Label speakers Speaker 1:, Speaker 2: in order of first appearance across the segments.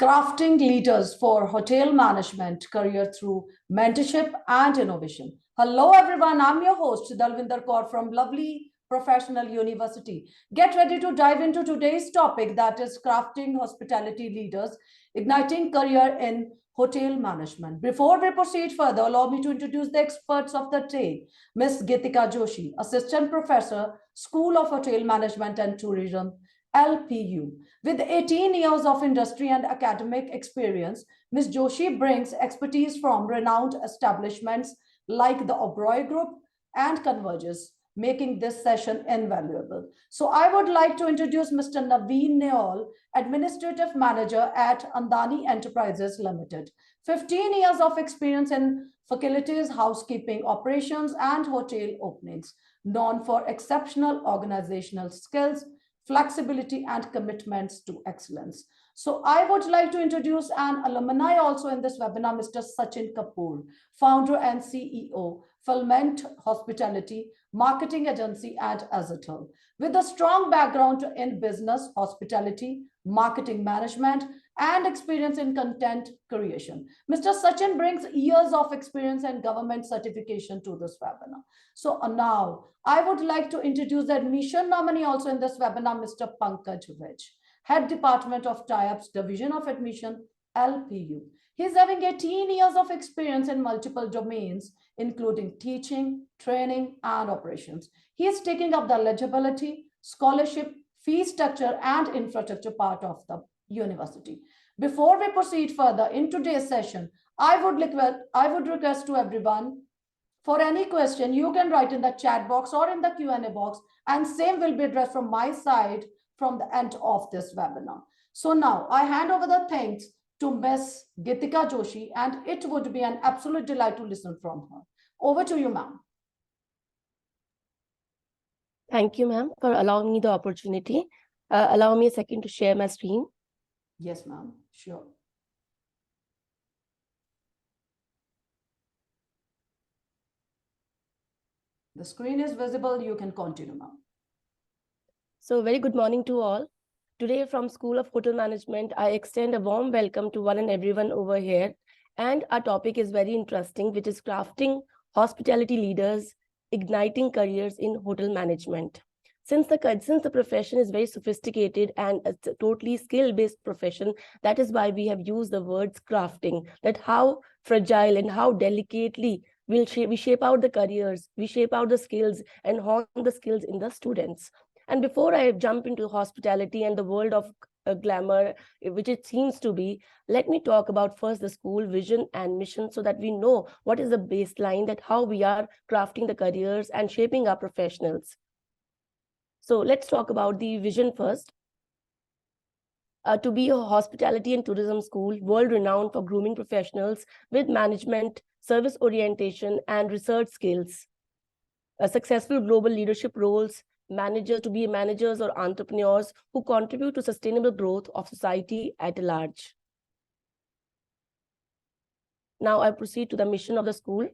Speaker 1: crafting leaders for hotel management career through mentorship and innovation. Hello, everyone. I'm your host, Dalvinder Kaur from Lovely Professional University. Get ready to dive into today's topic, that is crafting hospitality leaders, igniting career in hotel management. Before we proceed further, allow me to introduce the experts of the day. Ms. Gitika Joshi, Assistant Professor, School of Hotel Management and Tourism, LPU. With 18 years of industry and academic experience, Ms. Joshi brings expertise from renowned establishments like the Oberoi Group and Converges, making this session invaluable. So I would like to introduce Mr. Naveen Neol, Administrative Manager at Andani Enterprises Limited. 15 years of experience in facilities, housekeeping, operations, and hotel openings, known for exceptional organizational skills, flexibility, and commitments to excellence. So I would like to introduce an alumni also in this webinar, Mr. Sachin Kapoor, founder and CEO, Fulment Hospitality, marketing agency at Azatel. With a strong background in business, hospitality, marketing management, and experience in content creation, Mr. Sachin brings years of experience and government certification to this webinar. So now I would like to introduce the admission nominee also in this webinar, Mr. Pankaj Vij, Head Department of Tie-ups, Division of Admission, LPU. He's having 18 years of experience in multiple domains, including teaching, training, and operations. He is taking up the eligibility, scholarship, fee structure, and infrastructure part of the university. Before we proceed further in today's session, I would request to everyone, for any question, you can write in the chat box or in the Q&A box, and same will be addressed from my side from the end of this webinar. So now I hand over the thanks to Ms. Gitika Joshi, and it would be an absolute delight to listen from her. Over to you, ma'am.
Speaker 2: Thank you, ma'am, for allowing me the opportunity. Allow me a second to share my screen.
Speaker 1: Yes, ma'am. Sure. The screen is visible. You can continue, ma'am.
Speaker 2: So very good morning to all. Today from School of Hotel Management, I extend a warm welcome to one and everyone over here. And our topic is very interesting, which is crafting hospitality leaders, igniting careers in hotel management. Since the profession is very sophisticated and it's a totally skill-based profession, that is why we have used the words crafting, that how fragile and how delicately we shape out the careers, we shape out the skills and hone the skills in the students. And before I jump into hospitality and the world of glamour, which it seems to be, let me talk about first the school vision and mission so that we know what is the baseline, that how we are crafting the careers and shaping our professionals. So let's talk about the vision first. To be a hospitality and tourism school, world-renowned for grooming professionals with management, service orientation, and research skills. Successful global leadership roles, to be managers or entrepreneurs who contribute to sustainable growth of society at large. Now I proceed to the mission of the school.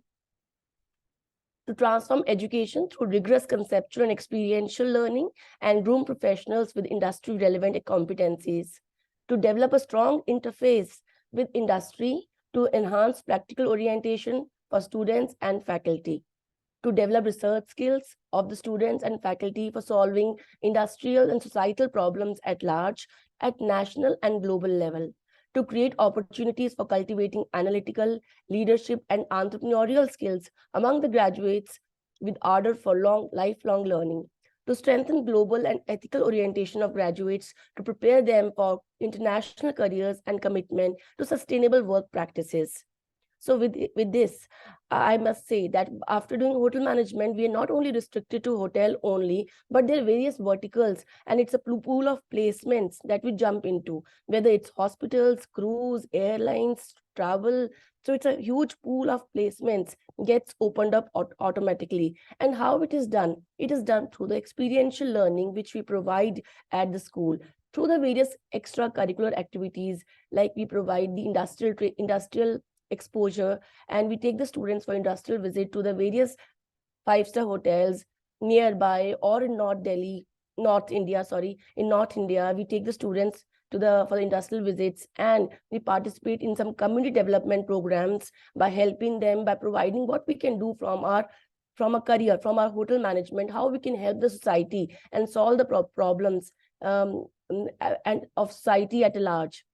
Speaker 2: To transform education through rigorous conceptual and experiential learning and groom professionals with industry-relevant competencies. To develop a strong interface with industry to enhance practical orientation for students and faculty. To develop research skills of the students and faculty for solving industrial and societal problems at large, at national and global level. To create opportunities for cultivating analytical, leadership, and entrepreneurial skills among the graduates with ardor for lifelong learning. To strengthen global and ethical orientation of graduates, to prepare them for international careers and commitment to sustainable work practices. So with this, I must say that after doing hotel management, we are not only restricted to hotel only, but there are various verticals, and it's a pool of placements that we jump into, whether it's hospitals, cruise, airlines, travel. So it's a huge pool of placements gets opened up automatically. And how it is done? It is done through the experiential learning, which we provide at the school, through the various extracurricular activities, like we provide the industrial exposure, and we take the students for industrial visit to the various 5-star hotels nearby or in North Delhi, North India, we take the students for the industrial visits, and we participate in some community development programs by helping them, by providing what we can do from our career, from our hotel management, how we can help the society and solve the problems and of society at large.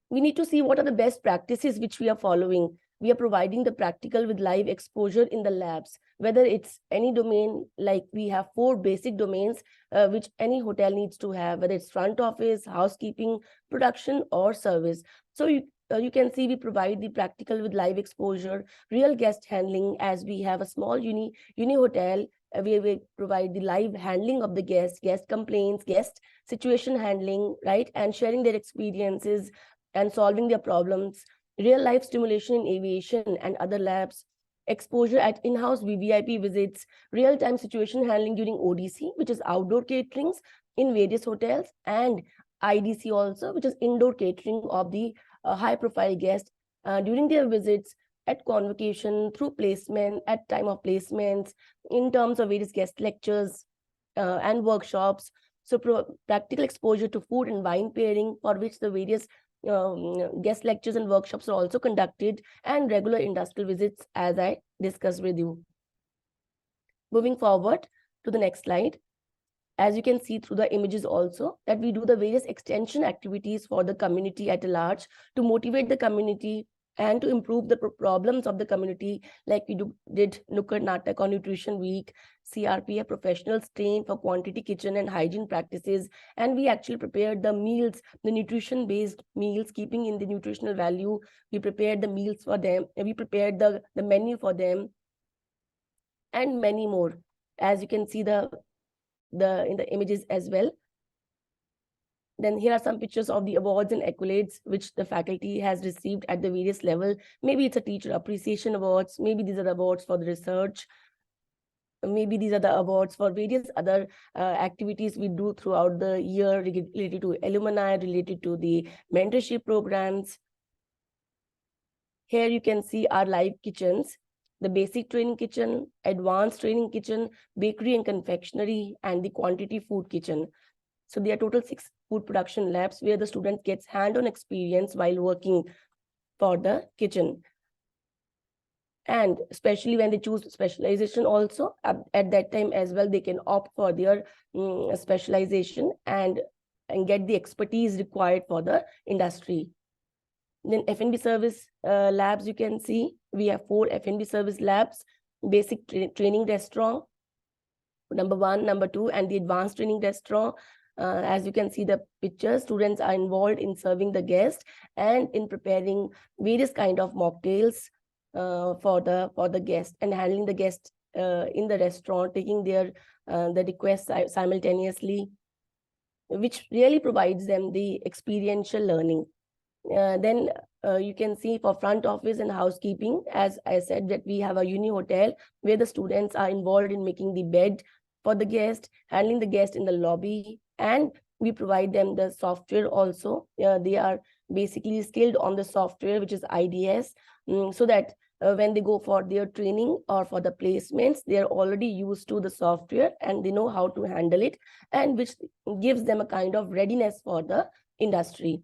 Speaker 2: We need to see what are the best practices which we are following. We are providing the practical with live exposure in the labs, whether it's any domain, like we have 4 basic domains which any hotel needs to have, whether it's front office, housekeeping, production, or service. So you can see we provide the practical with live exposure, real guest handling, as we have a small uni hotel. We provide the live handling of the guest complaints, guest situation handling, right, and sharing their experiences and solving their problems, real life stimulation in aviation and other labs, exposure at in-house VVIP visits, real-time situation handling during ODC, which is outdoor caterings in various hotels, and IDC also, which is indoor catering of the high-profile guests during their visits, at convocation, through placement, at time of placements, in terms of various guest lectures and workshops. So practical exposure to food and wine pairing, for which the various guest lectures and workshops are also conducted, and regular industrial visits, as I discussed with you. Moving forward to the next slide. As you can see through the images also, that we do the various extension activities for the community at large to motivate the community and to improve the problems of the community, like we did Nukkad Natak on Nutrition Week, CRPF professionals trained for quantity kitchen and hygiene practices, and we actually prepared the meals, the nutrition-based meals, keeping in the nutritional value. We prepared the meals for them, and we prepared the menu for them, and many more, as you can see in the images as well. Then here are some pictures of the awards and accolades which the faculty has received at the various level. Maybe it's a teacher appreciation awards, maybe these are the awards for the research, maybe these are the awards for various other activities we do throughout the year related to alumni, related to the mentorship programs. Here you can see our live kitchens, the basic training kitchen, advanced training kitchen, bakery and confectionery, and the quantity food kitchen. So there are total 6 food production labs where the student gets hand-on experience while working for the kitchen. And especially when they choose specialization also, at that time as well, they can opt for their specialization and get the expertise required for the industry. Then F&B service labs, you can see we have 4 F&B service labs, basic training restaurant, number 1, number 2, and the advanced training restaurant. As you can see the pictures, students are involved in serving the guest and in preparing various kind of mocktails for the guest, and handling the guest in the restaurant, taking their the requests simultaneously, which really provides them the experiential learning. Then you can see for front office and housekeeping, as I said, that we have a uni hotel where the students are involved in making the bed for the guest, handling the guest in the lobby, and we provide them the software also. They are basically skilled on the software, which is IDS, so that when they go for their training or for the placements, they are already used to the software and they know how to handle it, and which gives them a kind of readiness for the industry.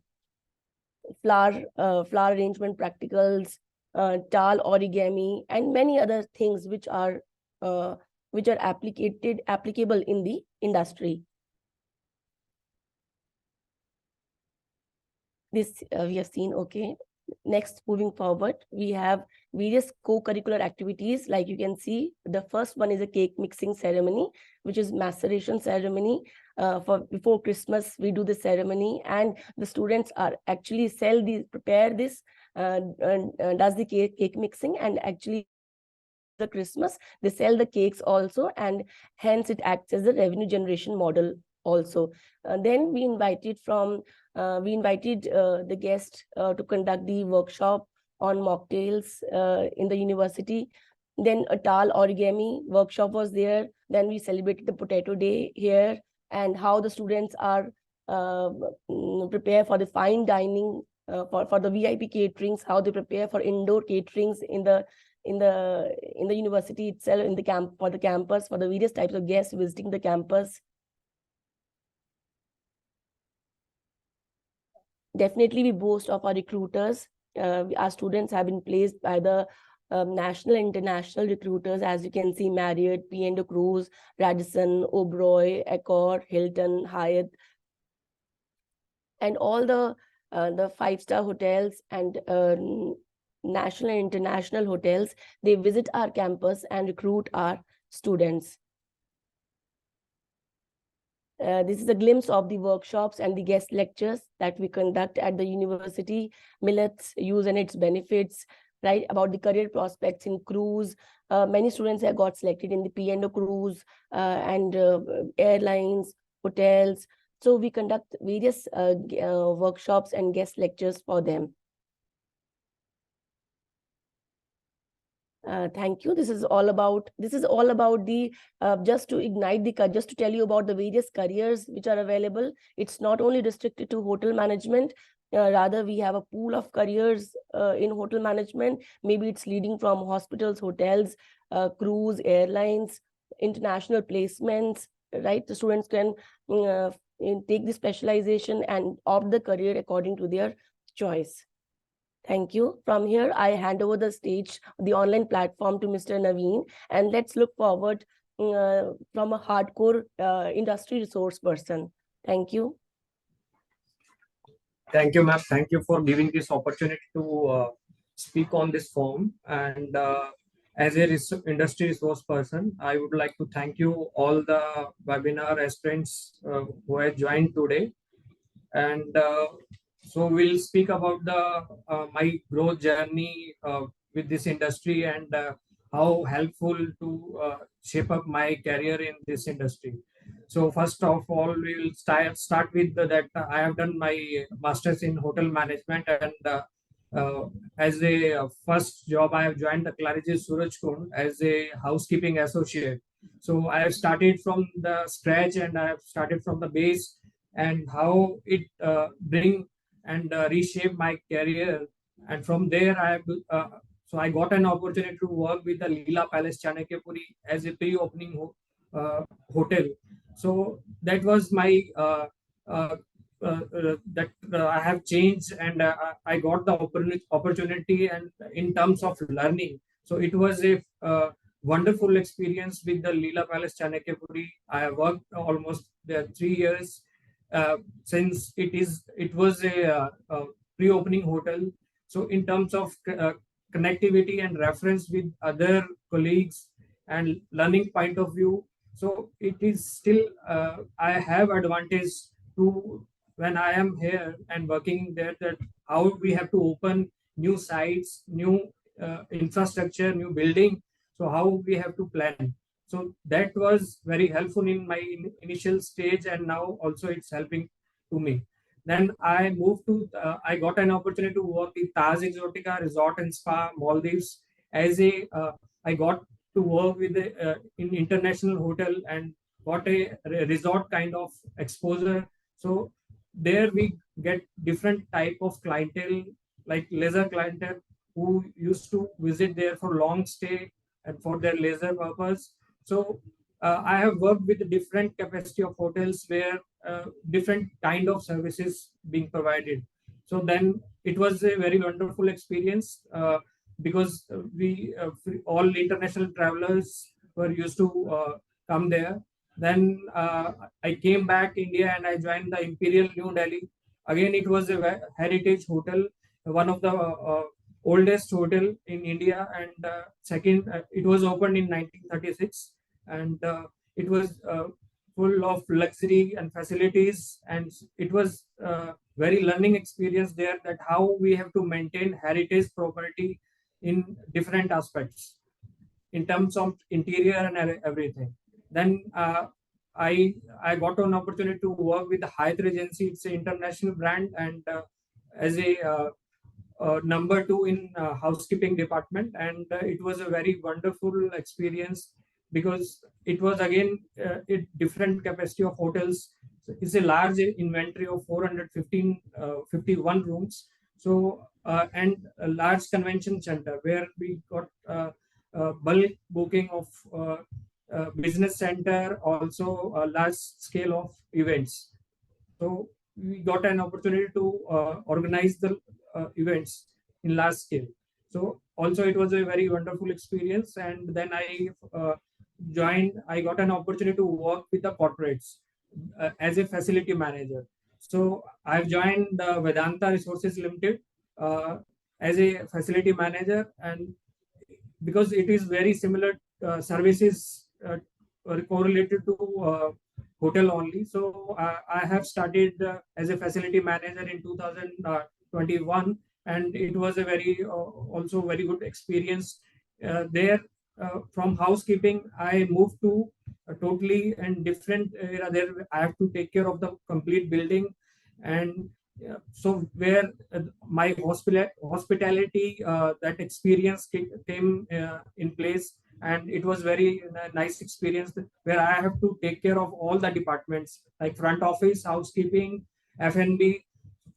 Speaker 2: Flower arrangement practicals, tile origami, and many other things which are applicable in the industry. This we have seen. Okay, next, moving forward, we have various co-curricular activities. Like you can see, the first one is a cake mixing ceremony, which is maceration ceremony. For before Christmas, we do the ceremony, and the students are actually prepare this, does the cake mixing, and actually the Christmas they sell the cakes also, and hence it acts as a revenue generation model also. Then we invited the guest to conduct the workshop on mocktails in the university. Then a tile origami workshop was there. Then we celebrated the potato day here, and how the students are prepare for the fine dining, for the VIP caterings, how they prepare for indoor caterings in the university itself, in the for the campus, for the various types of guests visiting the campus. Definitely, we boast of our recruiters. Our students have been placed by the national and international recruiters, as you can see: Marriott, P&O Cruise, Radisson, Oberoi, Accor, Hilton, Hyatt, and all the five-star hotels and national and international hotels. They visit our campus and recruit our students. This is a glimpse of the workshops and the guest lectures that we conduct at the university. Millets use and its benefits, right? About the career prospects in cruise. Many students have got selected in the P&O Cruise and airlines, hotels. So we conduct various workshops and guest lectures for them. Thank you. This is all about the just to ignite the just to tell you about the various careers which are available. It's not only restricted to hotel management. Rather, we have a pool of careers in hotel management. Maybe it's leading from hospitals, hotels, cruise, airlines, international placements. Right, the students can take the specialization and opt the career according to their choice. Thank you. From here, I hand over the stage, the online platform, to Mr. Naveen, and let's look forward from a hardcore industry resource person. Thank you.
Speaker 3: Thank you, ma'am. Thank you for giving this opportunity to speak on this forum. And as a industry resource person, I would like to thank you all the webinar aspirants who have joined today. And so we'll speak about my growth journey with this industry and how helpful to shape up my career in this industry. So first of all, we'll start with that I have done my master's in hotel management, and as a first job, I have joined the Claridge's Surajkund as a housekeeping associate. So I have started from the scratch, and I have started from the base, and how it bring and reshape my career. And from there, so I got an opportunity to work with the Leela Palace Chanakyapuri as a pre-opening hotel. So that was my I have changed, and I got the opportunity and in terms of learning. So it was a wonderful experience with the Leela Palace Chanakyapuri. I worked almost there 3 years since it was a pre-opening hotel. So in terms of connectivity and reference with other colleagues and learning point of view, so it is still I have advantage to when I am here and working there, that how we have to open new sites, new infrastructure, new building. So how we have to plan. So that was very helpful in my initial stage, and now also it's helping to me. Then I moved to, I got an opportunity to work in Taj Exotica Resort and Spa, Maldives, as a, I got to work with in international hotel and got a resort kind of exposure. So there we get different type of clientele, like leisure clientele who used to visit there for long stay and for their leisure purpose. So I have worked with different capacity of hotels where different kind of services being provided. So then it was a very wonderful experience because we all international travelers were used to come there. Then I came back India and I joined the Imperial New Delhi. Again, it was a heritage hotel, one of the oldest hotel in India, and second, it was opened in 1936, and it was full of luxury and facilities, and it was very learning experience there, that how we have to maintain heritage property in different aspects in terms of interior and everything. Then I got an opportunity to work with the Hyatt Regency. It's an international brand, and as a number two in housekeeping department, and it was a very wonderful experience because it was again a different capacity of hotels. So it's a large inventory of 51 rooms. So and a large convention center where we got bulk booking of business center, also a large scale of events. So we got an opportunity to organize the events in large scale. So also it was a very wonderful experience. And then I got an opportunity to work with the corporates as a facility manager. So I've joined Vedanta Resources Limited as a facility manager, and because it is very similar services correlated to hotel only. So I have started as a facility manager in 2021, and it was a very also very good experience there. From housekeeping, I moved to a totally and different area. There, I have to take care of the complete building, and so where my hospitality that experience came in place, and it was very nice experience where I have to take care of all the departments like front office, housekeeping, F&B,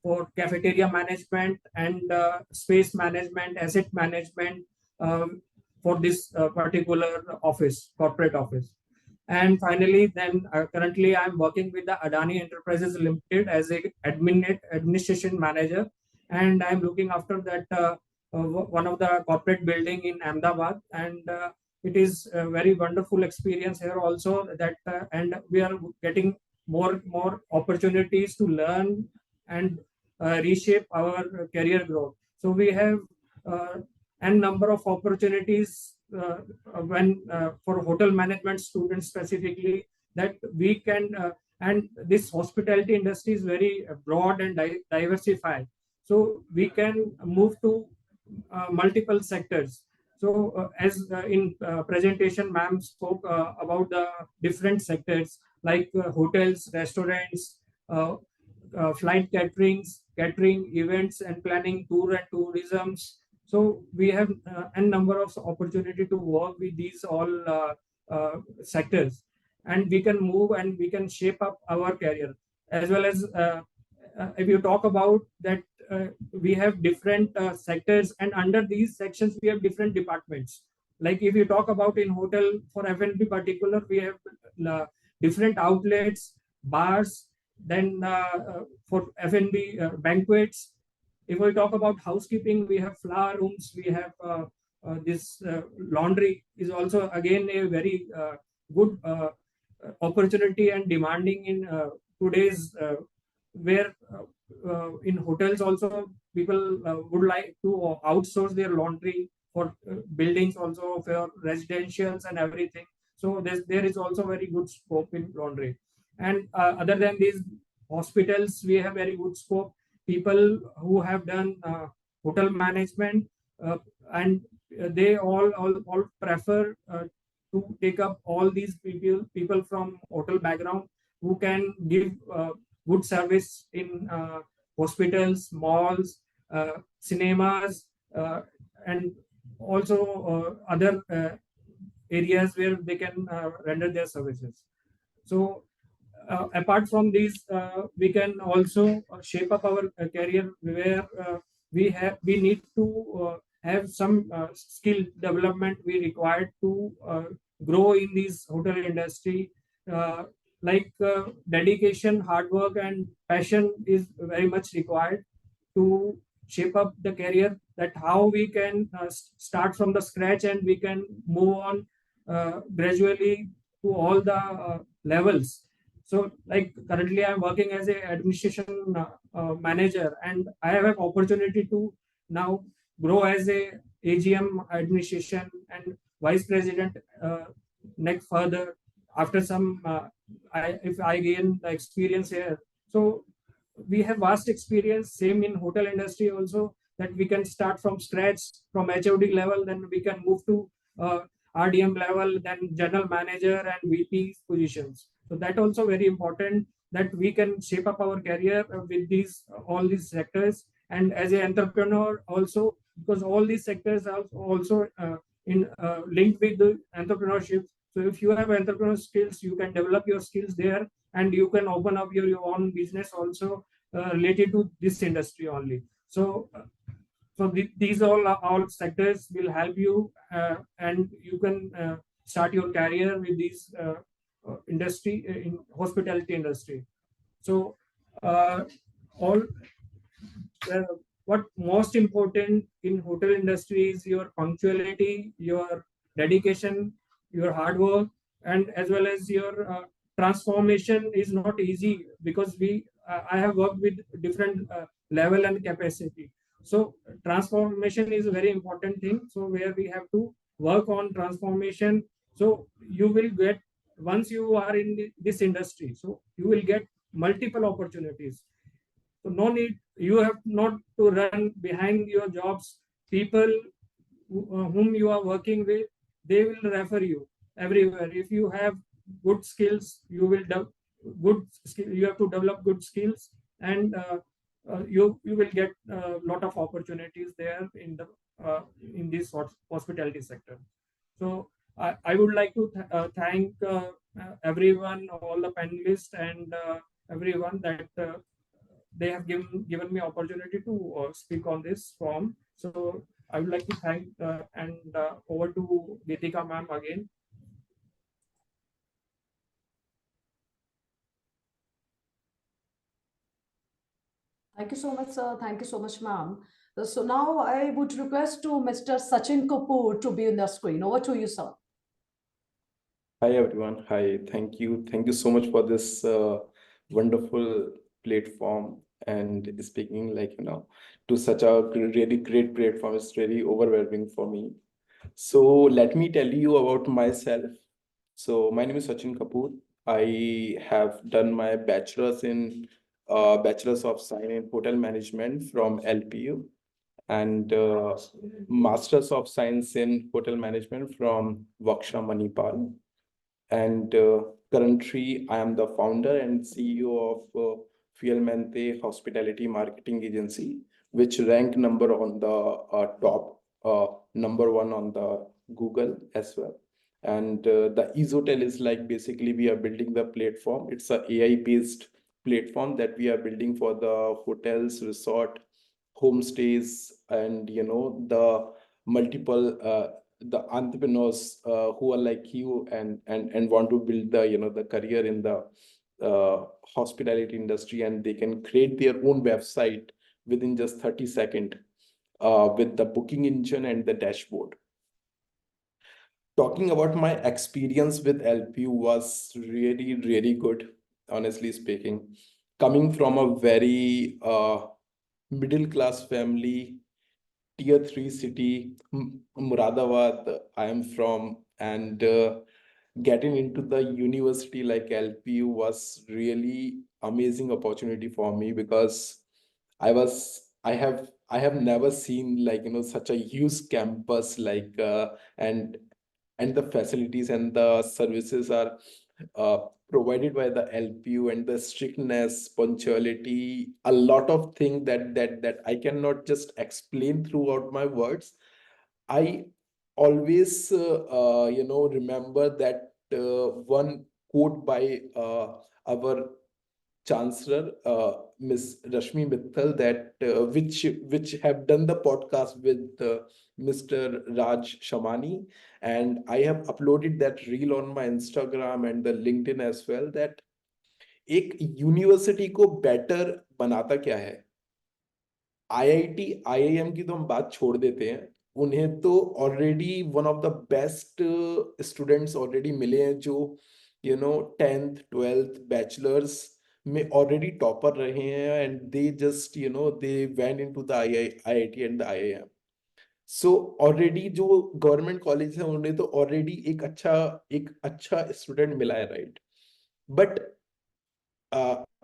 Speaker 3: for cafeteria management, and space management, asset management, for this particular office, corporate office. And finally, then currently I'm working with the Adani Enterprises Limited as a administration manager, and I'm looking after that one of the corporate building in Ahmedabad, and it is a very wonderful experience here also. That and we are getting more opportunities to learn and reshape our career growth. So we have uh, n number of opportunities when for hotel management students specifically, that we can and this hospitality industry is very broad and diversified, so we can move to multiple sectors. So as in presentation ma'am spoke about the different sectors like hotels, restaurants, uh, flight catering, events and planning, tour and tourisms. So we have n number of opportunity to work with these all sectors, and we can move and we can shape up our career. As well as if you talk about that, we have different sectors, and under these sections we have different departments. Like if you talk about in hotel, for F&B particular, we have different outlets, bars, then for F&B banquets. If we talk about housekeeping, we have flower rooms, we have this laundry is also again a very good opportunity and demanding in today's where in hotels also people would like to outsource their laundry for buildings, also for residentials and everything. So there is also very good scope in laundry. And other than these hospitals, we have very good scope. People who have done hotel management, uh, and they all prefer to take up all these people from hotel background who can give good service in hospitals, malls, cinemas, and also other areas where they can render their services. So apart from these, we can also shape up our career where we need to have some skill development we required to grow in this hotel industry. Uh, Dedication, hard work, and passion is very much required to shape up the career. That how we can start from the scratch and we can move on gradually to all the levels. So, like currently, I'm working as a administration manager, and I have an opportunity to now grow as a AGM administration and vice president next further after some. If I gain the experience here, so we have vast experience. Same in hotel industry also, that we can start from scratch from HOD level, then we can move to RDM level, then general manager and VP positions. So that also very important, that we can shape up our career with these all these sectors, and as an entrepreneur also, because all these sectors are also in linked with the entrepreneurship. So if you have entrepreneur skills, you can develop your skills there, and you can open up your own business also related to this industry only. So these all sectors will help you, and you can start your career with these industry in hospitality industry. So uh, all uh, what most important in hotel industry is your punctuality, your dedication, your hard work, and as well as your transformation is not easy because I have worked with different level and capacity. So transformation is a very important thing. So where we have to work on transformation. So you will get once you are in this industry, so you will get multiple opportunities. So no need, you have not to run behind your jobs. People whom you are working with, they will refer you everywhere. If you have good skills, you will good skill. You have to develop good skills, and you will get a lot of opportunities there in this hospitality sector. So I would like to thank everyone, all the panelists, and everyone that they have given me opportunity to speak on this forum. So I would like to thank and over to Geetika ma'am again.
Speaker 1: Thank you so much, sir. Thank you so much, ma'am. So now I would request to Mr. Sachin Kapoor to be on the screen. Over to you, sir.
Speaker 4: Hi everyone. Hi. Thank you. Thank you so much for this wonderful platform and speaking to such a really great platform. It's really overwhelming for me. So let me tell you about myself. So my name is Sachin Kapoor. I have done my bachelor's of science in hotel management from LPU and master's of science in hotel management from Vaksha Manipal. And currently, I am the founder and CEO of Fielmente Hospitality Marketing Agency, which rank number on the top, number one on the Google as well. And the Ezotel is like basically we are building the platform. It's a AI-based platform that we are building for the hotels, resort, homestays, and the multiple the entrepreneurs who are like you and want to build the the career in the hospitality industry, and they can create their own website within just 30 seconds with the booking engine and the dashboard. Talking about my experience with LPU was really, really good, honestly speaking. Coming from a very middle class family, tier 3 city, Muradabad, I am from, and getting into the university like LPU was really amazing opportunity for me because I have never seen such a huge campus and the facilities and the services are uh, provided by the LPU, and the strictness, punctuality, a lot of things that I cannot just explain throughout my words. I always remember that one quote by our chancellor, Miss Rashmi Mittal, that which have done the podcast with Mr. Raj Shamani, and I have uploaded that reel on my Instagram and the LinkedIn as well. That एक university को better बनाता क्या है? IIT IIM की तो हम बात छोड़ देते हैं, उन्हें तो already one of the best students already मिले हैं जो 10th 12th बैचलर्स में ऑलरेडी टॉपर रहे हैं, and they just they went into the IIT and the IIM. So already जो गवर्नमेंट कॉलेज है उन्हें तो ऑलरेडी एक अच्छा स्टूडेंट मिला है, right? But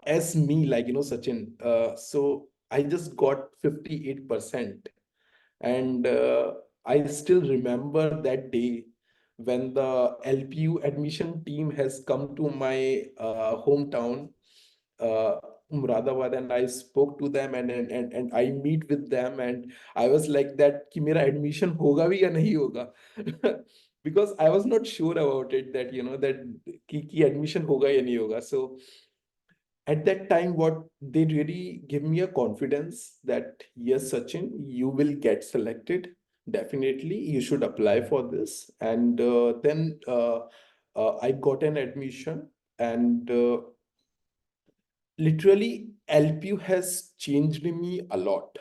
Speaker 4: as me, Sachin, so I just got 58%. And I still remember that day when the LPU admission team has come to my hometown, Muradabad, and I spoke to them and I meet with them, and I was like that कि मेरा admission होगा भी या नहीं होगा because I was not sure about it that that कि admission होगा या नहीं होगा. So at that time, what they really give me a confidence that yes, Sachin, you will get selected. Definitely, you should apply for this. And then I got an admission, and literally LPU has changed me a lot.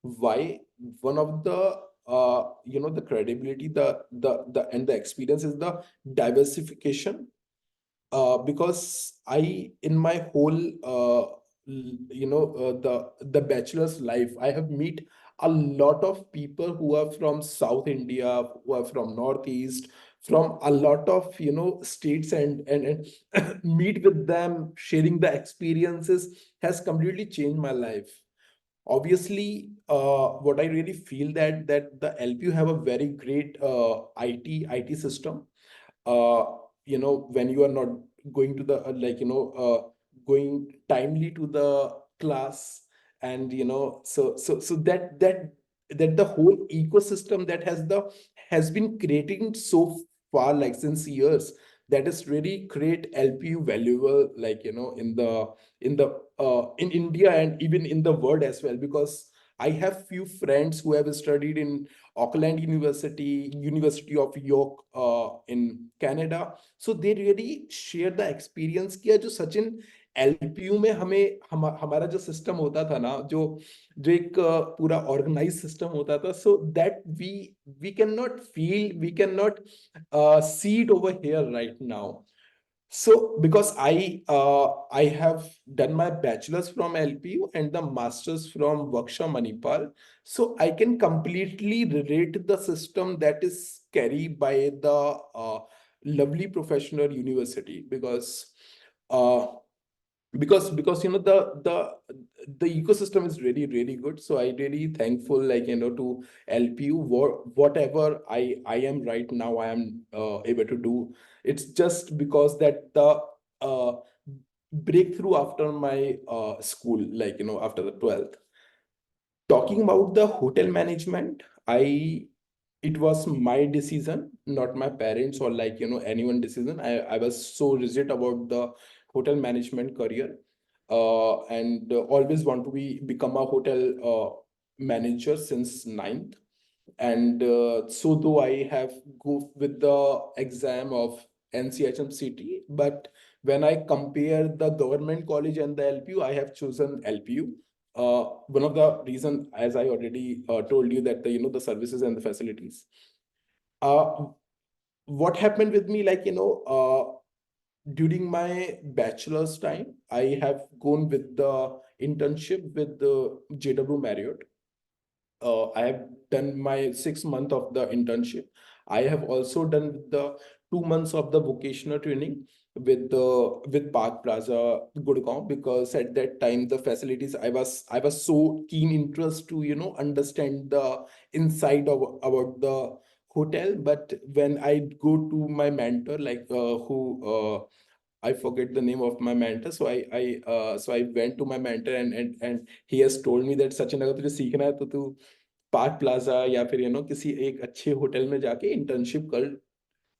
Speaker 4: Why? One of the the credibility, the and the experience is the diversification. Because I, in my whole the bachelor's life, I have meet a lot of people who are from South India, who are from Northeast, from a lot of states, and meet with them, sharing the experiences has completely changed my life. Obviously, what I really feel that the LPU have a very great IT system. uh, when you are not going to the going timely to the class, and so that the whole ecosystem that has been creating so far, like since years, that is really great LPU valuable, in India and even in the world as well. Because I have few friends who have studied in Auckland University, University of York in Canada. So they really share the experience किया जो Sachin LPU में हमारा जो system होता था ना, जो जो एक पूरा ऑर्गेनाइज सिस्टम होता था, so that we cannot feel, we cannot see it over here right now. So because I have done my bachelor's from LPU and the master's from Vaksha Manipal, so I can completely relate the system that is carried by the lovely professional university. Uh, because the ecosystem is really good. So I really thankful, to LPU. Whatever I am right now, I am able to do. It's just because that the uh, breakthrough after my school, after the 12th. Talking about the hotel management, it was my decision, not my parents or anyone decision. I was so rigid about the hotel management career, and always want to become a hotel manager since ninth. And so though I have go with the exam of NCHMCT, but when I compare the government college and the LPU, I have chosen LPU. One of the reason, as I already told you, that the services and the facilities. Uh, what happened with me, during my bachelor's time, I have gone with the internship with the JW Marriott. I have done my 6 month of the internship. I have also done the 2 months of the vocational training with Park Plaza Gurgaon, because at that time the facilities, I was so keen interest to understand the inside of about the hotel. But when I go to my mentor, who I forget the name of my mentor. So I went to my mentor, and he has told me that Sachin, अगर तुझे सीखना है तो तू park plaza या फिर किसी एक अच्छे होटल में जाके इंटर्नशिप कर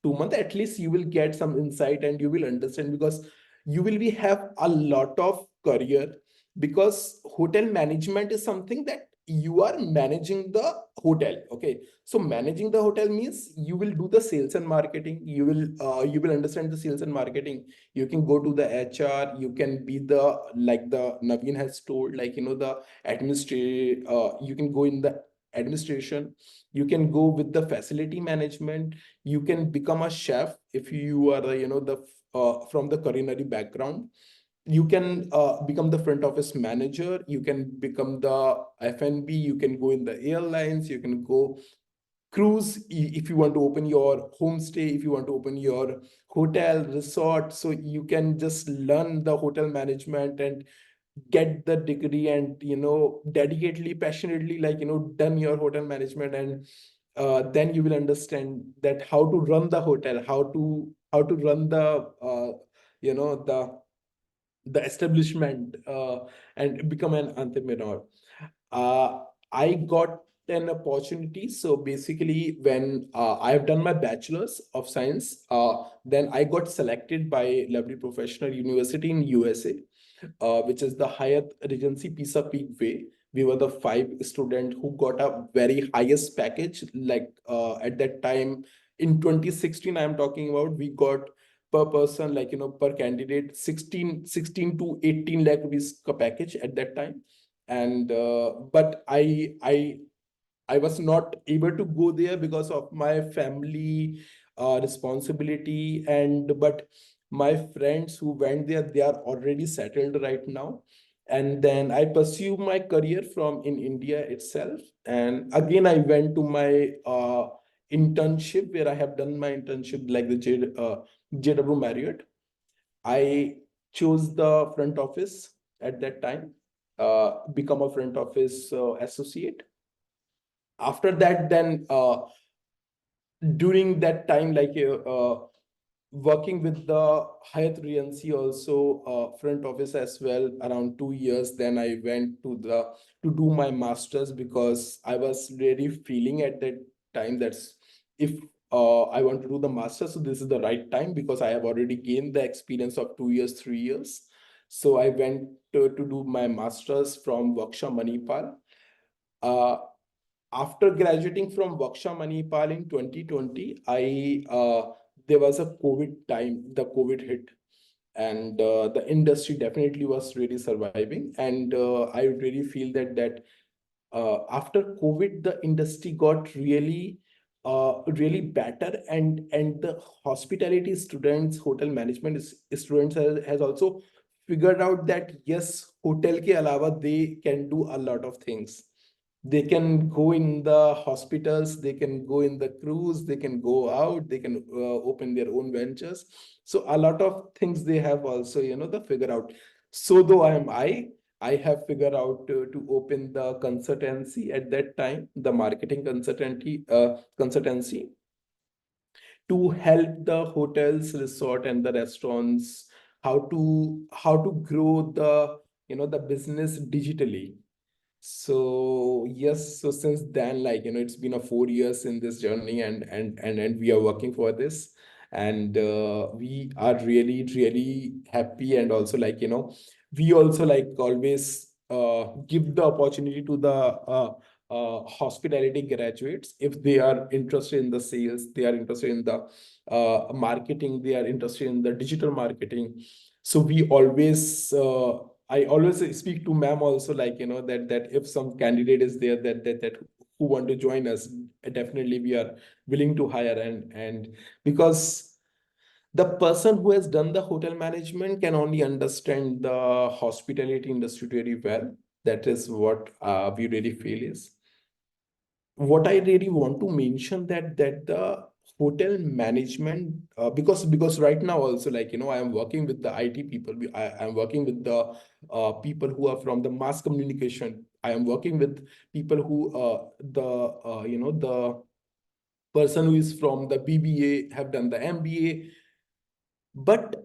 Speaker 4: 2 months. At least you will get some insight and you will understand, because you will be have a lot of career. Because hotel management is something that you are managing the hotel. Okay, so managing the hotel means you will do the sales and marketing. You will understand the sales and marketing. You can go to the HR. You can be the, like the Naveen has told, the administrative. You can go in the administration. You can go with the facility management. You can become a chef if you are the from the culinary background. You can become the front office manager. You can become the F&B. You can go in the airlines. You can go cruise, if you want to open your homestay, if you want to open your hotel resort. So you can just learn the hotel management and get the degree, and dedicatedly, passionately, done your hotel management. And then you will understand that how to run the hotel, how to run the you know the establishment, and become an entrepreneur. uh, I got an opportunity. So basically, when I have done my bachelor's of science, then I got selected by lovely professional university in USA, which is the Hyatt Regency Pisa Peak Way. We were the 5 students who got a very highest package. At that time in 2016, I'm talking about, we got per person, like, per candidate, 16 to 18 lakh rupees ka package at that time. And but I was not able to go there because of my family responsibility. And but my friends who went there, they are already settled right now. And then I pursue my career from in India itself. And again, I went to my internship, where I have done my internship like the JW Marriott. I chose the front office at that time, become a front office associate. After that, then during that time, like working with the Hyatt Regency also, front office as well, around 2 years. Then I went to do my masters, because I was really feeling at that time that's, if I want to do the masters, so this is the right time, because I have already gained the experience of 2 years, 3 years. So I went to do my masters from Vaksha Manipal. Uh, After graduating from Vaksha Manipal in 2020, there was a COVID time, the COVID hit, and the industry definitely was really surviving. And I really feel that after COVID, the industry got really better. And the hospitality students, hotel management students has also figured out that yes, hotel ke alawa they can do a lot of things. They can go in the hospitals, they can go in the cruise, they can go out, they can open their own ventures. So a lot of things they have also, the figure out. So though I have figured out to open the consultancy at that time, the marketing consultancy, to help the hotels, resort, and the restaurants how to grow the business digitally. So yes, so since then, like, it's been a 4 years in this journey, and we are working for this. And we are really, really happy. And also, like, we also, like, always give the opportunity to the hospitality graduates, if they are interested in the sales, they are interested in the marketing, they are interested in the digital marketing. So we always I always speak to ma'am also, like, that if some candidate is there that who want to join us, definitely we are willing to hire. And because the person who has done the hotel management can only understand the hospitality industry very well. That is what we really feel is. What I really want to mention, that the hotel management, because right now also, like, I am working with the IT people. I am working with the people who are from the mass communication. I am working with people who the person who is from the BBA, have done the MBA. But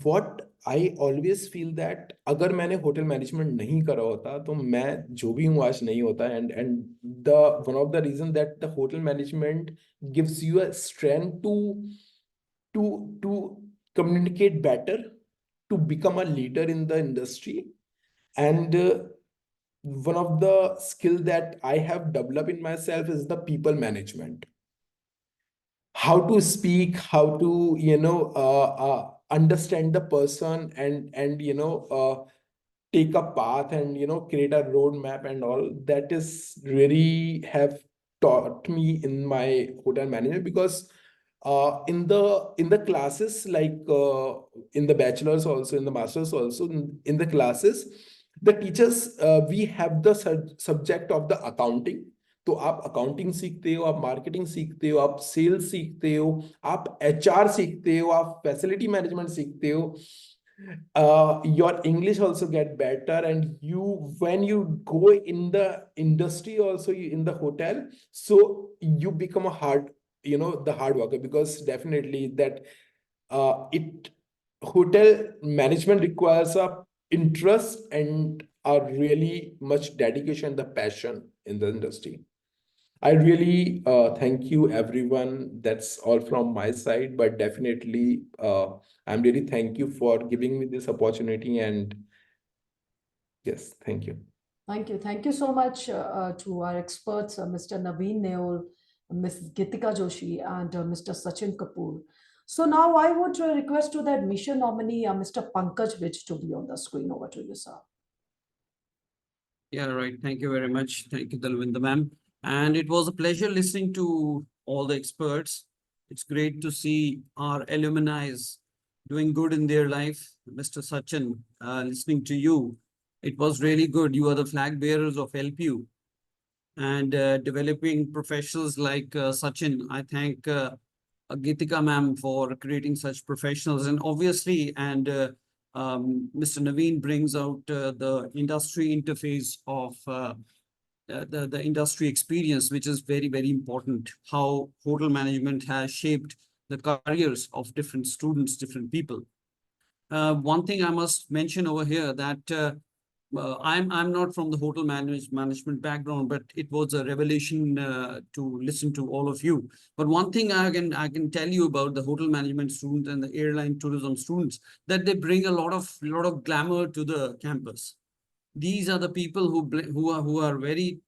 Speaker 4: what I always feel that अगर मैंने hotel management नहीं करा होता, तो मैं जो भी हूँ आज नहीं होता. And the one of the reason that the hotel management gives you a strength to communicate better, to become a leader in the industry. And one of the skill that I have developed in myself is the people management. How to speak, how to understand the person, and take a path, and create a roadmap, and all that is really have taught me in my hotel management. Because in the classes, like in the bachelor's also, in the master's also, in the classes, the teachers, we have the subject of the accounting. तो आप accounting सीखते हो, आप marketing सीखते हो, आप sales सीखते हो, आप एचआर सीखते हो, आप फैसिलिटी मैनेजमेंट सीखते हो. Your English also get better, and you, when you go in the industry also, in the hotel, so you become a the hard worker. Because definitely that it hotel management requires a interest and a really much dedication, the passion in the industry. I really thank you, everyone. That's all from my side. But definitely, I'm really thank you for giving me this opportunity. And yes, thank you.
Speaker 1: Thank you. Thank you so much to our experts, Mr. Naveen Neol, Ms. Gitika Joshi, and Mr. Sachin Kapoor. So now I would request to the admission nominee, Mr. Pankaj Vij, to be on the screen. Over to you, sir.
Speaker 5: Yeah, right. Thank you very much. Thank you, Dalvinda ma'am. And it was a pleasure listening to all the experts. It's great to see our alumni doing good in their life. Mr. Sachin, listening to you, it was really good. You are the flag bearers of LPU and developing professionals like Sachin. I thank Geetika ma'am for creating such professionals, and obviously, and Mr. Naveen brings out the industry interface of the industry experience, which is very, very important. How hotel management has shaped the careers of different students, different people. One thing I must mention over here that I'm not from the hotel management background, but it was a revelation to listen to all of you. But one thing I can tell you about the hotel management student and the airline tourism students, that they bring a lot of glamour to the campus. These are the people who are very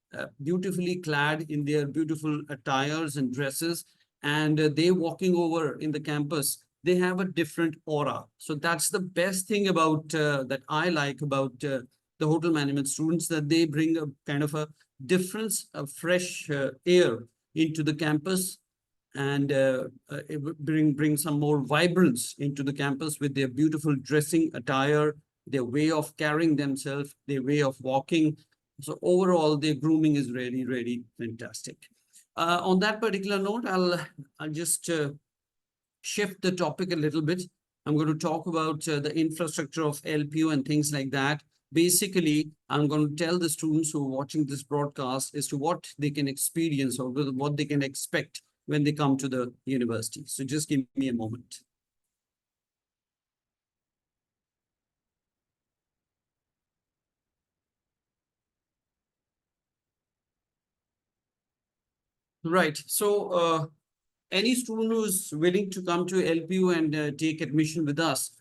Speaker 5: beautifully clad in their beautiful attires and dresses, and they walking over in the campus, they have a different aura. So that's the best thing about that I like about the hotel management students, that they bring a kind of a difference, a fresh air into the campus, and bring some more vibrance into the campus with their beautiful dressing attire, their way of carrying themselves, their way of walking. So overall, their grooming is really, really fantastic. On that particular note, I'll just shift the topic a little bit. I'm going to talk about the infrastructure of LPU and things like that. Basically, I'm going to tell the students who are watching this broadcast as to what they can experience or what they can expect when they come to the university. So just give me a moment. Right. So any student who's willing to come to LPU and take admission with us,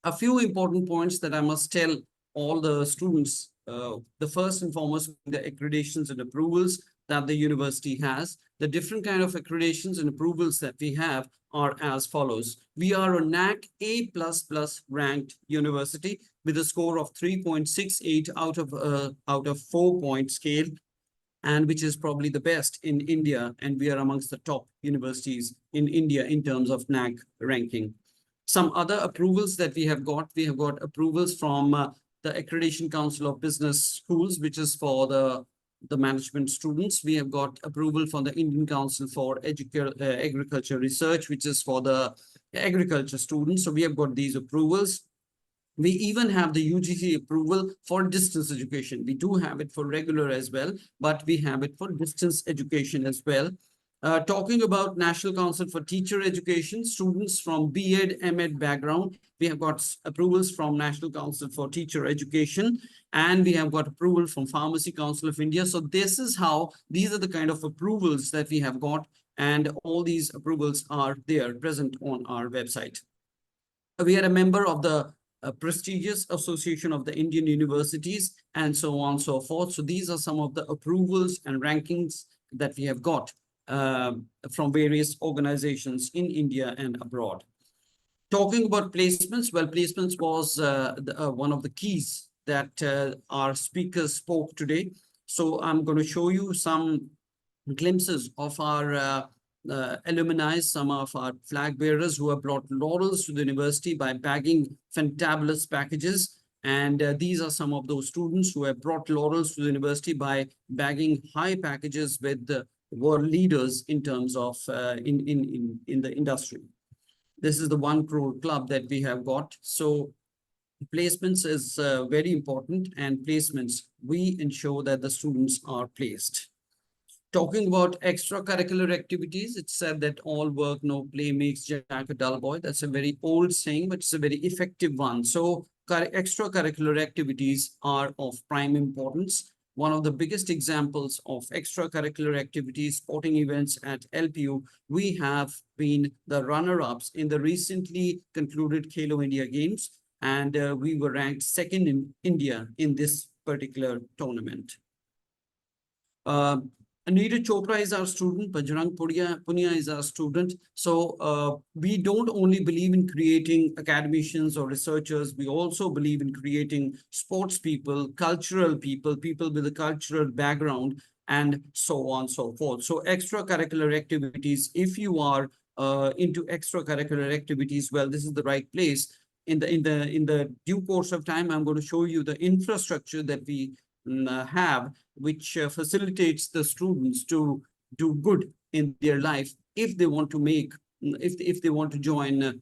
Speaker 5: a few important points that I must tell all the students. The first and foremost, the accreditations and approvals that the university has. The different kind of accreditations and approvals that we have are as follows. We are a NAC A++ ranked university with a score of 3.68 out of 4-point scale, and which is probably the best in India. And we are amongst the top universities in India in terms of NAC ranking. Some other approvals that we have got approvals from the Accreditation Council of Business Schools, which is for the management students. We have got approval from the Indian Council for Agriculture Research, which is for the agriculture students. So we have got these approvals. We even have the UGC approval for distance education. We do have it for regular as well, but we have it for distance education as well. Talking about National Council for Teacher Education, students from B.Ed, M.Ed background, we have got approvals from National Council for Teacher Education, and we have got approval from Pharmacy Council of India. So this is how, these are the kind of approvals that we have got, and all these approvals are there present on our website. We are a member of the prestigious Association of the Indian Universities, and so on and so forth. So these are some of the approvals and rankings that we have got from various organizations in India and abroad. Talking about placements, well, placements was one of the keys that our speakers spoke today. So I'm going to show you some glimpses of our alumni, some of our flag bearers who have brought laurels to the university by bagging fantabulous packages. And these are some of those students who have brought laurels to the university by bagging high packages with the world leaders in terms of in the industry. This is the 1 crore club that we have got. So placements is very important, and placements, we ensure that the students are placed. Talking about extracurricular activities, it's said that all work, no play makes Jack a dull boy. That's a very old saying, but it's a very effective one. So extracurricular activities are of prime importance. One of the biggest examples of extracurricular activities, sporting events at LPU, we have been the runner-ups in the recently concluded Khelo India Games, and we were ranked 2nd in India in this particular tournament. Anita Chopra is our student, Bajrang Punia is our student. So we don't only believe in creating academicians or researchers, we also believe in creating sports people, cultural people, people with a cultural background, and so on and so forth. So extracurricular activities, if you are into extracurricular activities, well, this is the right place. In the due course of time, I'm going to show you the infrastructure that we have, which facilitates the students to do good in their life if they want to make, if they want to join,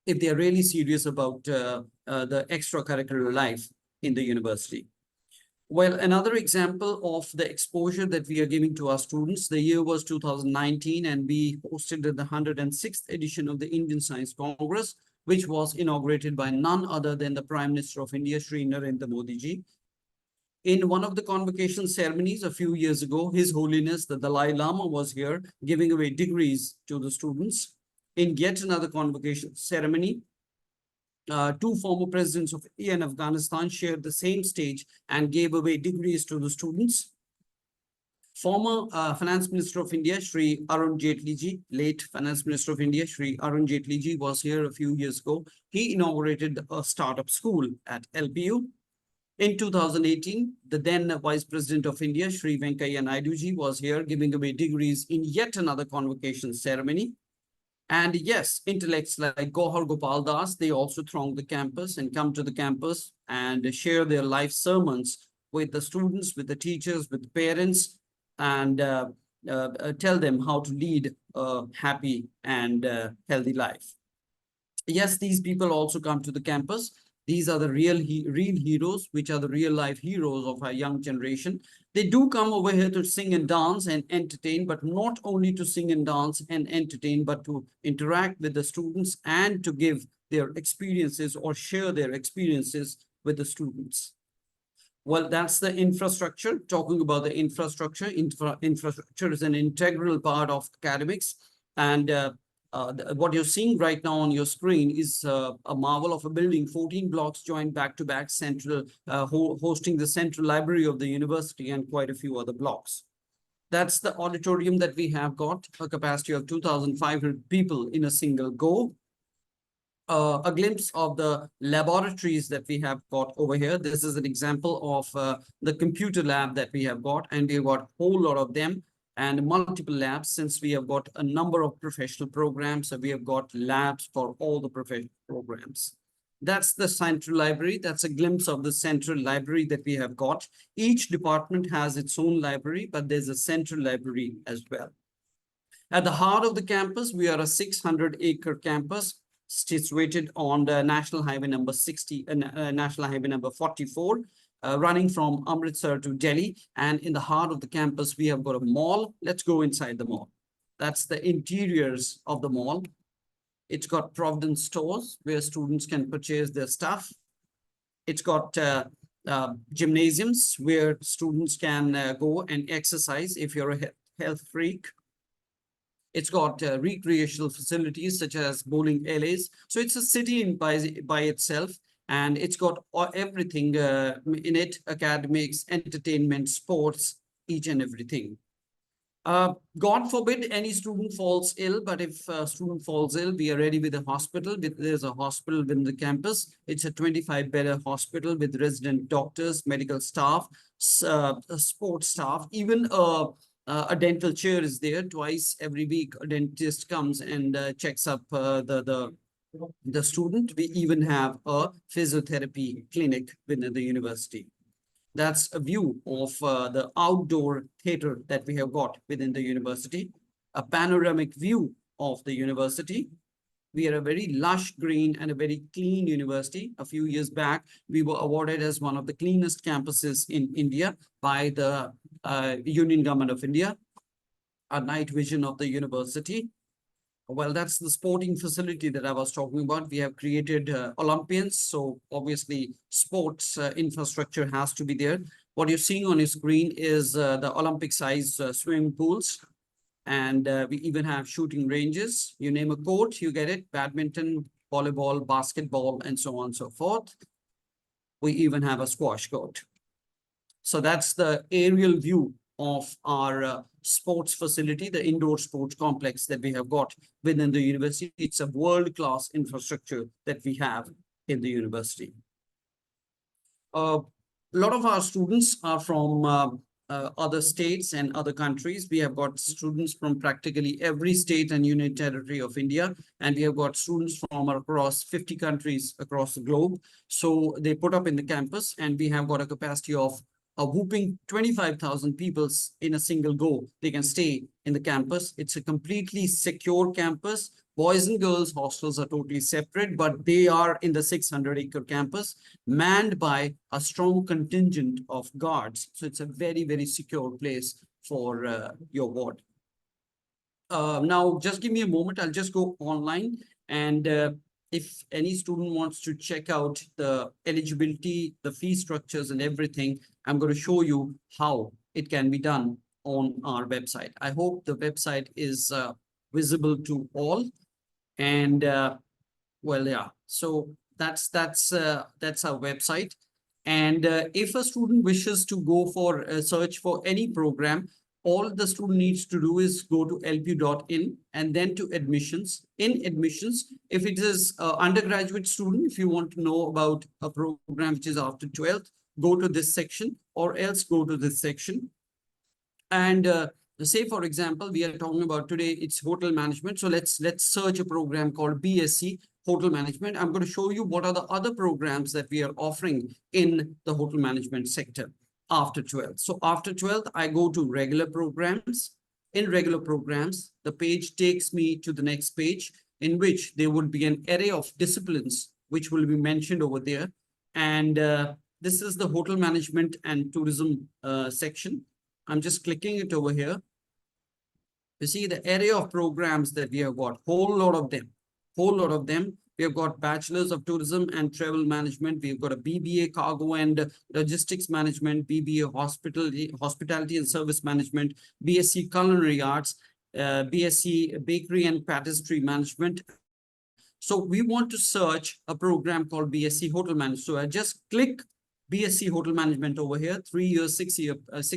Speaker 5: if they are really serious about the extracurricular life in the university. Well, another example of the exposure that we are giving to our students, the year was 2019, and we hosted the 106th edition of the Indian Science Congress, which was inaugurated by none other than the Prime Minister of India, Shri Narendra Modi ji. In one of the convocation ceremonies a few years ago, His Holiness the Dalai Lama was here giving away degrees to the students. In yet another convocation ceremony, two former presidents of India and Afghanistan shared the same stage and gave away degrees to the students. Former Finance Minister of India, Shri Arun Jaitley ji, late Finance Minister of India, Shri Arun Jaitley ji, was here a few years ago. He inaugurated a startup school at LPU. In 2018, the then Vice President of India, Shri Venkaiah Naidu ji, was here giving away degrees in yet another convocation ceremony. And yes, intellects like Gohar Gopal Das, they also throng the campus and come to the campus and share their life sermons with the students, with the teachers, with the parents, and tell them how to lead a happy and healthy life. Yes, these people also come to the campus. These are the real heroes, which are the real life heroes of our young generation. They do come over here to sing and dance and entertain, but not only to sing and dance and entertain, but to interact with the students and to give their experiences or share their experiences with the students. Well, that's the infrastructure. Talking about the infrastructure, infrastructure is an integral part of academics. And what you're seeing right now on your screen is a marvel of a building, 14 blocks joined back to back, central, hosting the central library of the university and quite a few other blocks. That's the auditorium that we have got, a capacity of 2,500 people in a single go. A glimpse of the laboratories that we have got over here. This is an example of the computer lab that we have got, and we've got a whole lot of them and multiple labs, since we have got a number of professional programs. So we have got labs for all the professional programs. That's the central library. That's a glimpse of the central library that we have got. Each department has its own library, but there's a central library as well. At the heart of the campus, we are a 600-acre campus situated on the National Highway number 44, running from Amritsar to Delhi. And in the heart of the campus, we have got a mall. Let's go inside the mall. That's the interiors of the mall. It's got Providence stores where students can purchase their stuff. It's got gymnasiums where students can go and exercise if you're a health freak. It's got recreational facilities such as bowling alleys. So it's a city by itself, and it's got everything in it: academics, entertainment, sports, each and everything. God forbid any student falls ill, but if a student falls ill, we are ready with a hospital. There's a hospital within the campus. It's a 25-bed hospital with resident doctors, medical staff, sports staff, even a dental chair is there. Twice every week, a dentist comes and checks up the student. We even have a physiotherapy clinic within the university. That's a view of the outdoor theater that we have got within the university, a panoramic view of the university. We are a very lush green and a very clean university. A few years back, we were awarded as one of the cleanest campuses in India by the Union Government of India, a night vision of the university. Well, that's the sporting facility that I was talking about. We have created Olympians. So obviously sports infrastructure has to be there. What you're seeing on your screen is the Olympic size swimming pools. And we even have shooting ranges. You name a court, you get it: badminton, volleyball, basketball, and so on and so forth. We even have a squash court. So that's the aerial view of our sports facility, the indoor sports complex that we have got within the university. It's a world-class infrastructure that we have in the university. A lot of our students are from other states and other countries. We have got students from practically every state and union territory of India, and we have got students from across 50 countries across the globe. So they put up in the campus, and we have got a capacity of a whooping 25,000 people in a single go. They can stay in the campus. It's a completely secure campus. Boys and girls hostels are totally separate, but they are in the 600-acre campus, manned by a strong contingent of guards. So it's a very, very secure place for your ward. Now, just give me a moment. I'll just go online. And if any student wants to check out the eligibility, the fee structures and everything, I'm going to show you how it can be done on our website. I hope the website is visible to all. And well, yeah, so that's our website. And if a student wishes to go for a search for any program, all the student needs to do is go to lpu.in and then to admissions. In admissions, if it is an undergraduate student, if you want to know about a program which is after 12th, go to this section, or else go to this section. And say, for example, we are talking about today, it's hotel management. So let's search a program called BSc Hotel Management. I'm going to show you what are the other programs that we are offering in the hotel management sector after 12th. So after 12th, I go to regular programs. In regular programs, the page takes me to the next page, in which there would be an array of disciplines which will be mentioned over there. And this is the hotel management and tourism section. I'm just clicking it over here. You see the array of programs that we have got, whole lot of them. We have got Bachelors of Tourism and Travel Management. We've got a BBA Cargo and Logistics Management, BBA Hospitality and Service Management, BSc Culinary Arts, BSc Bakery and Pastry Management. So we want to search a program called BSc Hotel Management. So I just click BSc Hotel Management over here, 3 year, 6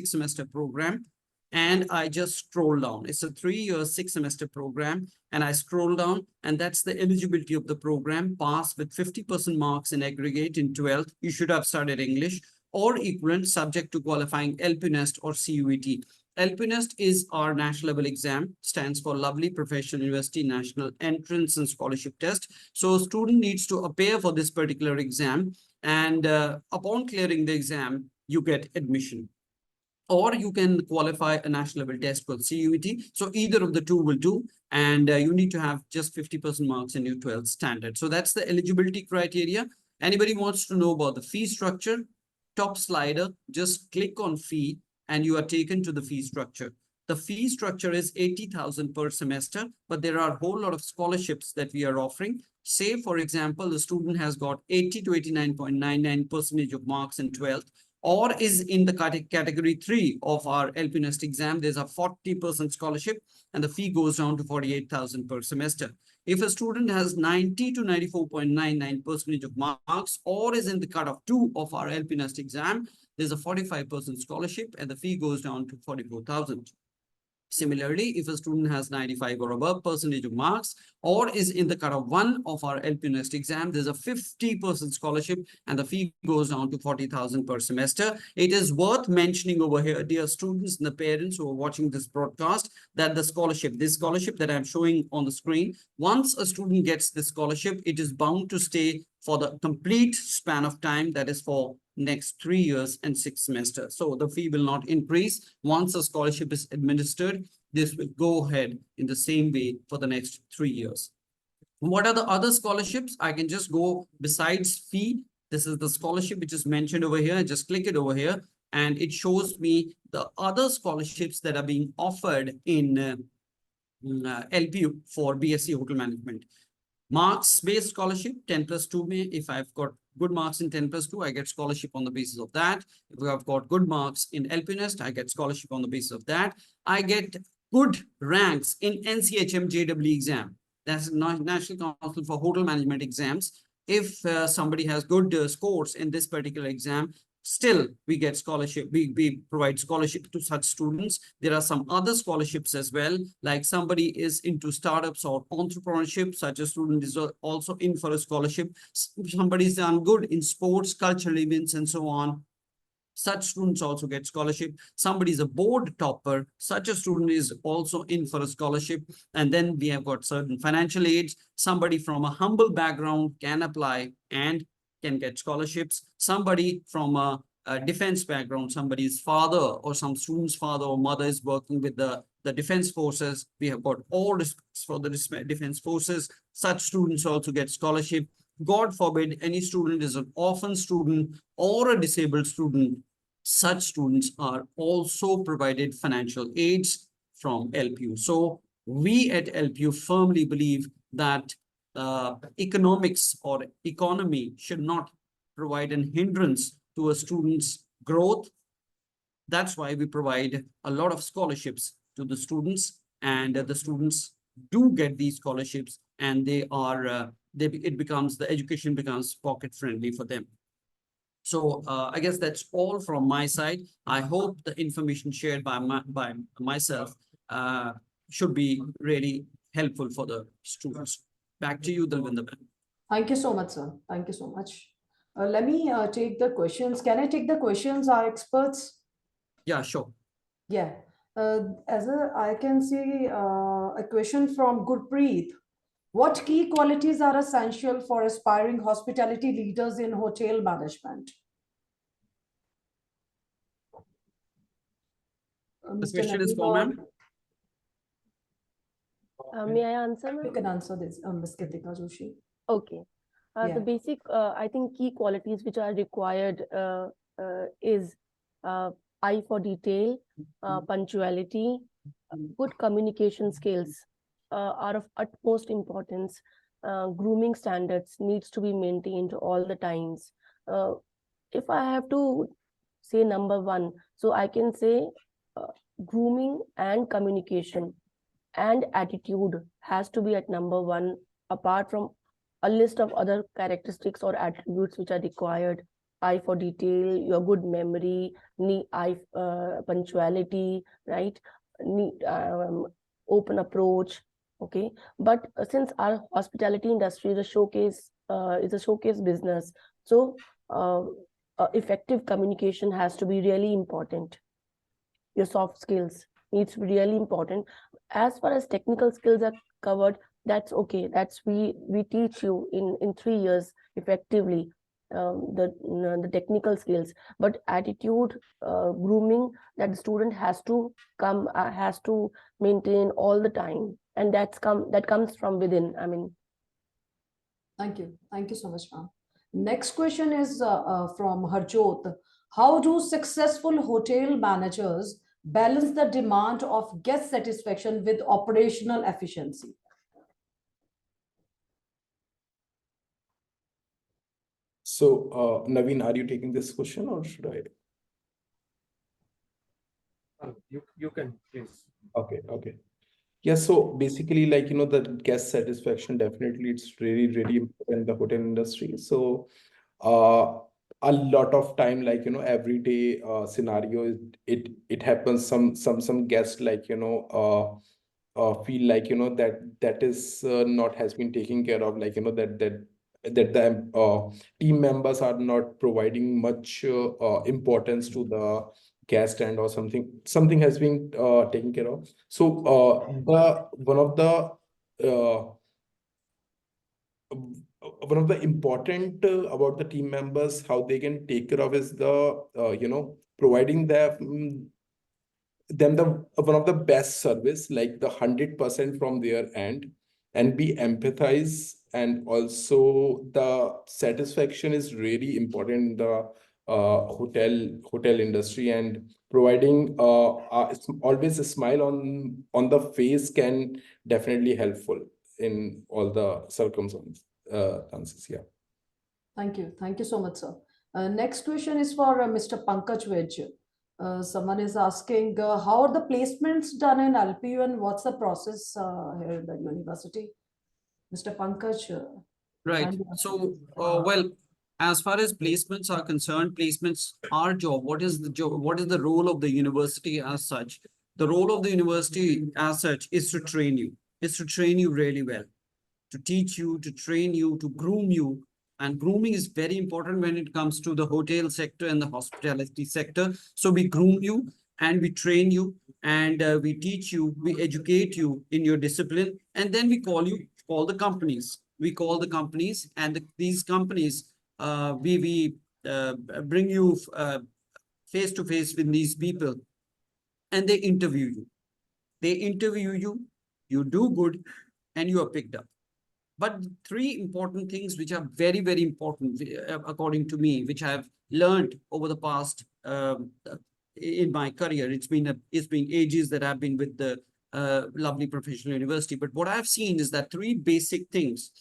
Speaker 5: semester program. And I just scroll down. It's a 3 year, 6 semester program. And I scroll down, and that's the eligibility of the program. Pass with 50% marks in aggregate in 12th. You should have studied English or equivalent, subject to qualifying LP-NEST or CUET. LP-NEST is our national level exam, stands for Lovely Professional University National Entrance and Scholarship Test. So student needs to appear for this particular exam. And upon clearing the exam, you get admission. Or you can qualify a national level test called CUET. So either of the two will do. And you need to have just 50% marks in your 12th standard. So that's the eligibility criteria. Anybody wants to know about the fee structure? Top slider, just click on fee and you are taken to the fee structure. The fee structure is 80,000 per semester, but there are a whole lot of scholarships that we are offering. Say, for example, the student has got 80 to 89.99% of marks in 12th, or is in the category 3 of our LP-NEST exam. There's a 40% scholarship and the fee goes down to 48,000 per semester. If a student has 90 to 94.99% of marks, or is in the cutoff 2 of our LP-NEST exam, there's a 45% scholarship and the fee goes down to 44,000. Similarly, if a student has 95 or above percentage of marks, or is in the cutoff 1 of our LP-NEST exam, there's a 50% scholarship and the fee goes down to 40,000 per semester. It is worth mentioning over here, dear students and the parents who are watching this broadcast, that the scholarship, this scholarship that I'm showing on the screen, once a student gets this scholarship, it is bound to stay for the complete span of time, that is for next 3 years and 6 semesters. So the fee will not increase. Once a scholarship is administered, this will go ahead in the same way for the next 3 years. What are the other scholarships? I can just go besides fee. This is the scholarship which is mentioned over here. I just click it over here and it shows me the other scholarships that are being offered in LPU for BSc Hotel Management. Marks-based scholarship, 10+2 may, if I've got good marks in 10+2, I get scholarship on the basis of that. If I've got good marks in LP-NEST, I get scholarship on the basis of that. I get good ranks in NCHM JEE exam. That's National Council for Hotel Management exams. If somebody has good scores in this particular exam, Still, we get scholarship. We provide scholarship to such students. There are some other scholarships as well, like somebody is into startups or entrepreneurship, such a student is also in for a scholarship. Somebody is done good in sports, cultural events, and so on. Such students also get scholarship. Somebody is a board topper. Such a student is also in for a scholarship. And then we have got certain financial aids. Somebody from a humble background can apply and can get scholarships. Somebody from a defense background, somebody's father or some student's father or mother is working with the defense forces. We have got all this for the defense forces. Such students also get scholarship. God forbid any student is an orphan student or a disabled student. Such students are also provided financial aids from LPU. So we at LPU firmly believe that economics or economy should not provide an hindrance to a student's growth. That's why we provide a lot of scholarships to the students, and the students do get these scholarships, and they are the education becomes pocket friendly for them. So I guess that's all from my side. I hope the information shared by myself should be really helpful for the students. Back to you, Dalvinder.
Speaker 1: Thank you so much, sir. Thank you so much. Let me take the questions. Can I take the questions, our experts?
Speaker 5: Yeah, sure.
Speaker 1: Yeah. I can see a question from Gurpreet. What key qualities are essential for aspiring hospitality leaders in hotel management?
Speaker 5: The
Speaker 1: Mr.
Speaker 5: question is
Speaker 1: Naveen,
Speaker 5: for ma'am.
Speaker 2: May I answer, ma'am?
Speaker 1: you can answer this, Ms. Kritika Joshi.
Speaker 2: Okay.
Speaker 1: Yeah.
Speaker 2: The basic, I think, key qualities which are required is eye for detail, punctuality, good communication skills are of utmost importance. Grooming standards needs to be maintained all the times. If I have to say number one, so I can say grooming and communication and attitude has to be at number one, apart from a list of other characteristics or attributes which are required. Eye for detail, your good memory, punctuality, right? Open approach. Okay, but since our hospitality industry is a showcase business, so effective communication has to be really important. Your soft skills needs to be really important. As far as technical skills are covered, that's okay. That's we teach you in 3 years effectively the technical skills, but attitude, grooming, that the student has to maintain all the time, and that comes from within. I mean,
Speaker 1: Thank you so much, ma'am. Next question is from Harjot. How do successful hotel managers balance the demand of guest satisfaction with operational efficiency?
Speaker 4: So, Naveen, are you taking this question or should I?
Speaker 3: You can please.
Speaker 4: Okay. Yeah, so basically, like, the guest satisfaction, definitely it's really, really important in the hotel industry. So, a lot of time, like, everyday scenario, it happens, some guests, like, feel like, that is not has been taken care of, like, that the team members are not providing much importance to the guest, and or something has been taken care of. So one of the important about the team members, how they can take care of, is the providing them the one of the best service, like the 100% from their end, and be empathize, and also the satisfaction is really important in the hotel industry, and providing always a smile on the face can definitely helpful in all the circumstances. Yeah.
Speaker 1: Thank you so much, sir. Next question is for Mr. Pankaj Vij. Someone is asking, how are the placements done in LPU and what's the process here in the university? Mr. Pankaj.
Speaker 5: Right.
Speaker 1: kindly
Speaker 5: So,
Speaker 1: answer.
Speaker 5: well, As far as placements are concerned, placements are job. What is the job? What is the role of the university as such? The role of the university as such is to train you. Is to train you really well, to teach you, to train you, to groom you. And grooming is very important when it comes to the hotel sector and the hospitality sector. So we groom you and we train you and we teach you, we educate you in your discipline. And then we call the companies. We call the companies and these companies, we bring you face to face with these people and they interview you. They interview you, you do good and you are picked up. But three important things which are very, very important, according to me, which I've learned over the past in my career. It's been ages that I've been with the lovely professional university. But what I've seen is that three basic things.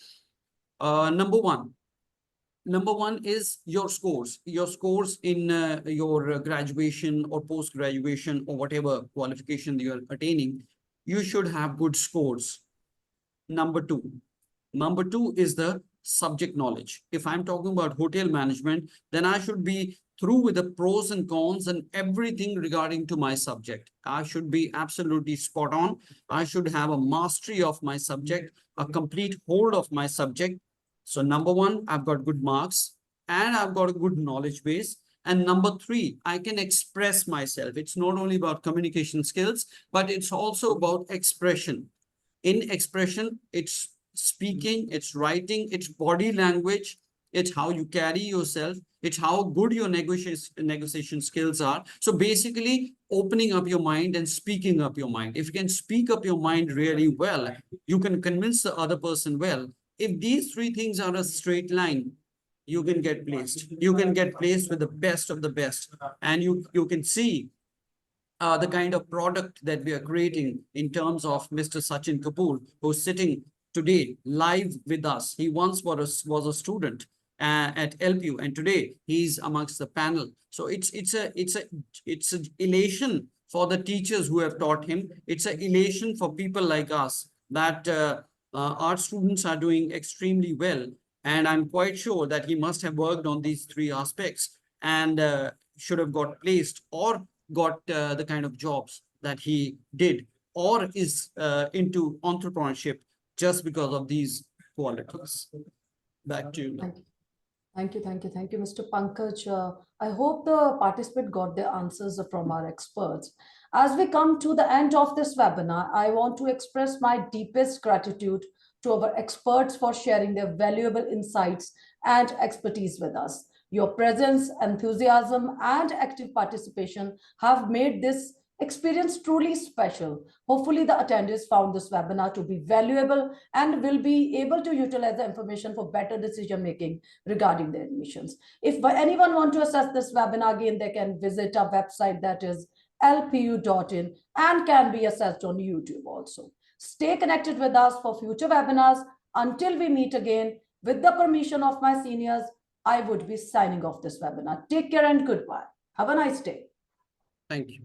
Speaker 5: Number one is your scores. Your scores in your graduation or post-graduation or whatever qualification you're attaining, you should have good scores. Number two is the subject knowledge. If I'm talking about hotel management, then I should be through with the pros and cons and everything regarding to my subject. I should be absolutely spot on. I should have a mastery of my subject, a complete hold of my subject. So number one, I've got good marks and I've got a good knowledge base. And number three, I can express myself. It's not only about communication skills, but it's also about expression. In expression, it's speaking, it's writing, it's body language, it's how you carry yourself, it's how good your negotiation skills are. So basically, opening up your mind and speaking up your mind. If you can speak up your mind really well, you can convince the other person well. If these three things are a straight line, you can get placed. You can get placed with the best of the best. And you can see the kind of product that we are creating in terms of Mr. Sachin Kapoor, who's sitting today live with us. He once was a student at LPU, and today he's amongst the panel. So it's an elation for the teachers who have taught him. It's an elation for people like us that our students are doing extremely well. And I'm quite sure that he must have worked on these three aspects and should have got placed or got the kind of jobs that he did or is into entrepreneurship just because of these qualities. Back to you.
Speaker 1: Thank you, Mr. Pankaj. I hope the participant got the answers from our experts. As we come to the end of this webinar, I want to express my deepest gratitude to our experts for sharing their valuable insights and expertise with us. Your presence, enthusiasm, and active participation have made this experience truly special. Hopefully, the attendees found this webinar to be valuable and will be able to utilize the information for better decision-making regarding their admissions. If anyone wants to access this webinar again, they can visit our website, that is lpu.in, and can be accessed on YouTube also. Stay connected with us for future webinars. Until we meet again, with the permission of my seniors, I would be signing off this webinar. Take care and goodbye. Have a nice day.
Speaker 5: Thank you.